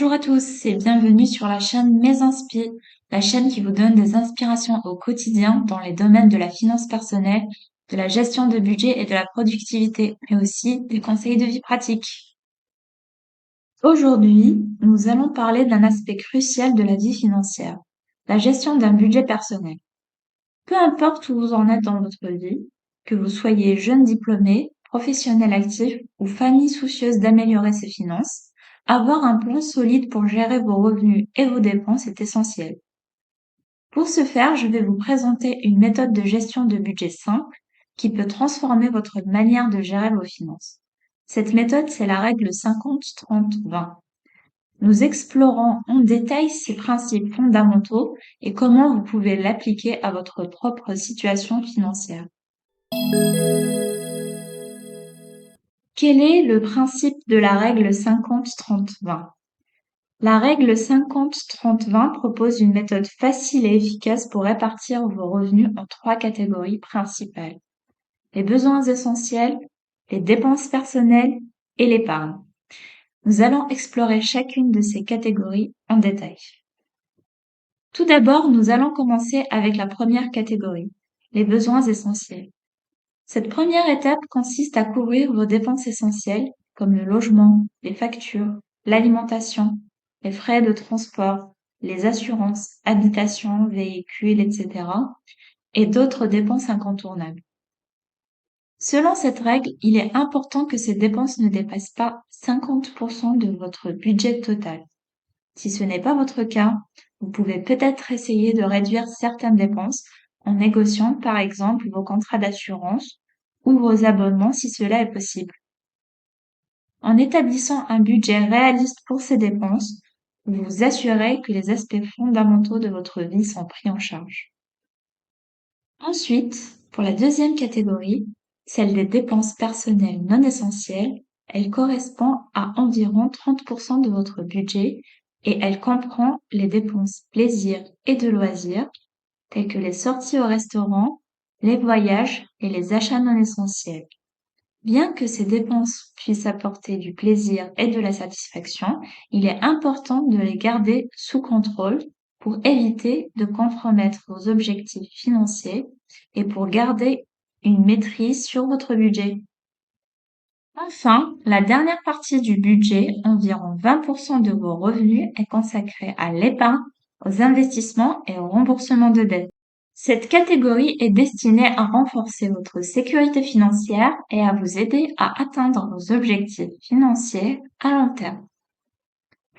Bonjour à tous et bienvenue sur la chaîne Mes Inspi, la chaîne qui vous donne des inspirations au quotidien dans les domaines de la finance personnelle, de la gestion de budget et de la productivité, mais aussi des conseils de vie pratiques. Aujourd'hui, nous allons parler d'un aspect crucial de la vie financière, la gestion d'un budget personnel. Peu importe où vous en êtes dans votre vie, que vous soyez jeune diplômé, professionnel actif ou famille soucieuse d'améliorer ses finances, avoir un plan solide pour gérer vos revenus et vos dépenses est essentiel. Pour ce faire, je vais vous présenter une méthode de gestion de budget simple qui peut transformer votre manière de gérer vos finances. Cette méthode, c'est la règle 50-30-20. Nous explorons en détail ces principes fondamentaux et comment vous pouvez l'appliquer à votre propre situation financière. Quel est le principe de la règle 50-30-20? La règle 50-30-20 propose une méthode facile et efficace pour répartir vos revenus en 3 catégories principales: les besoins essentiels, les dépenses personnelles et l'épargne. Nous allons explorer chacune de ces catégories en détail. Tout d'abord, nous allons commencer avec la première catégorie, les besoins essentiels. Cette première étape consiste à couvrir vos dépenses essentielles comme le logement, les factures, l'alimentation, les frais de transport, les assurances, habitation, véhicules, etc. et d'autres dépenses incontournables. Selon cette règle, il est important que ces dépenses ne dépassent pas 50% de votre budget total. Si ce n'est pas votre cas, vous pouvez peut-être essayer de réduire certaines dépenses en négociant par exemple vos contrats d'assurance ou vos abonnements si cela est possible. En établissant un budget réaliste pour ces dépenses, vous vous assurez que les aspects fondamentaux de votre vie sont pris en charge. Ensuite, pour la deuxième catégorie, celle des dépenses personnelles non essentielles, elle correspond à environ 30% de votre budget et elle comprend les dépenses plaisir et de loisirs, telles que les sorties au restaurant, les voyages et les achats non essentiels. Bien que ces dépenses puissent apporter du plaisir et de la satisfaction, il est important de les garder sous contrôle pour éviter de compromettre vos objectifs financiers et pour garder une maîtrise sur votre budget. Enfin, la dernière partie du budget, environ 20% de vos revenus, est consacrée à l'épargne, aux investissements et au remboursement de dettes. Cette catégorie est destinée à renforcer votre sécurité financière et à vous aider à atteindre vos objectifs financiers à long terme.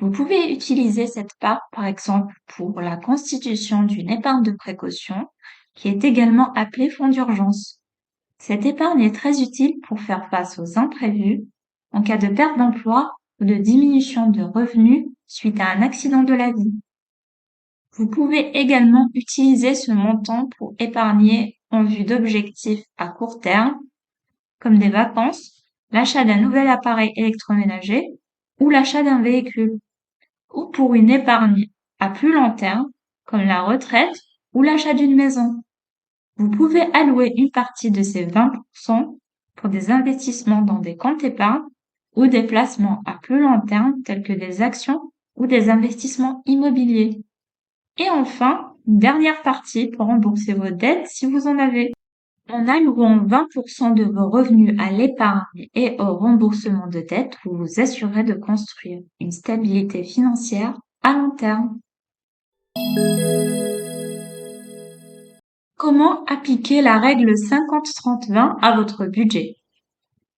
Vous pouvez utiliser cette part, par exemple, pour la constitution d'une épargne de précaution, qui est également appelée fonds d'urgence. Cette épargne est très utile pour faire face aux imprévus, en cas de perte d'emploi ou de diminution de revenus suite à un accident de la vie. Vous pouvez également utiliser ce montant pour épargner en vue d'objectifs à court terme, comme des vacances, l'achat d'un nouvel appareil électroménager ou l'achat d'un véhicule, ou pour une épargne à plus long terme, comme la retraite ou l'achat d'une maison. Vous pouvez allouer une partie de ces 20% pour des investissements dans des comptes épargne ou des placements à plus long terme tels que des actions ou des investissements immobiliers. Et enfin, une dernière partie pour rembourser vos dettes si vous en avez. En allouant 20% de vos revenus à l'épargne et au remboursement de dettes, vous vous assurez de construire une stabilité financière à long terme. Comment appliquer la règle 50-30-20 à votre budget?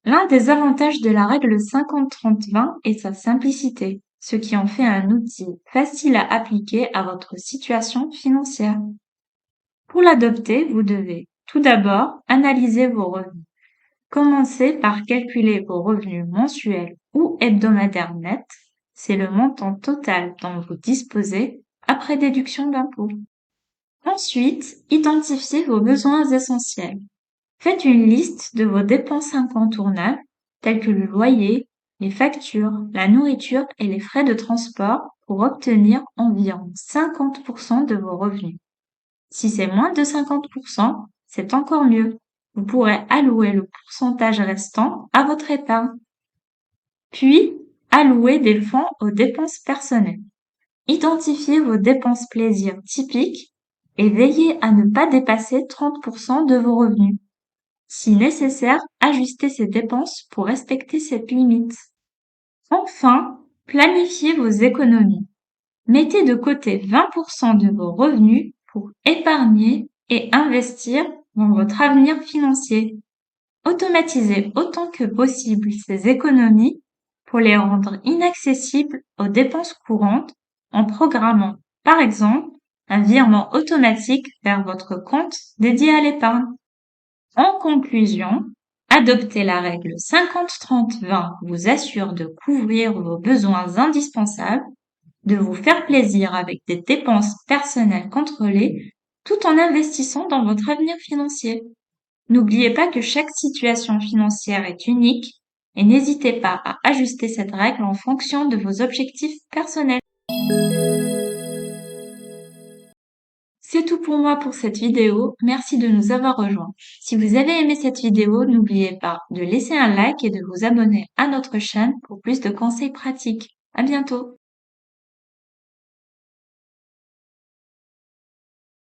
L'un des avantages de la règle 50-30-20 est sa simplicité, ce qui en fait un outil facile à appliquer à votre situation financière. Pour l'adopter, vous devez tout d'abord analyser vos revenus. Commencez par calculer vos revenus mensuels ou hebdomadaires nets. C'est le montant total dont vous disposez après déduction d'impôts. Ensuite, identifiez vos besoins essentiels. Faites une liste de vos dépenses incontournables, telles que le loyer, les factures, la nourriture et les frais de transport pour obtenir environ 50% de vos revenus. Si c'est moins de 50%, c'est encore mieux. Vous pourrez allouer le pourcentage restant à votre épargne. Puis, Allouez des fonds aux dépenses personnelles. Identifiez vos dépenses plaisirs typiques et veillez à ne pas dépasser 30% de vos revenus. Si nécessaire, ajustez ces dépenses pour respecter cette limite. Enfin, planifiez vos économies. Mettez de côté 20% de vos revenus pour épargner et investir dans votre avenir financier. Automatisez autant que possible ces économies pour les rendre inaccessibles aux dépenses courantes en programmant, par exemple, un virement automatique vers votre compte dédié à l'épargne. En conclusion, adopter la règle 50-30-20 vous assure de couvrir vos besoins indispensables, de vous faire plaisir avec des dépenses personnelles contrôlées, tout en investissant dans votre avenir financier. N'oubliez pas que chaque situation financière est unique et n'hésitez pas à ajuster cette règle en fonction de vos objectifs personnels. C'est tout pour moi pour cette vidéo. Merci de nous avoir rejoints. Si vous avez aimé cette vidéo, n'oubliez pas de laisser un like et de vous abonner à notre chaîne pour plus de conseils pratiques. À bientôt!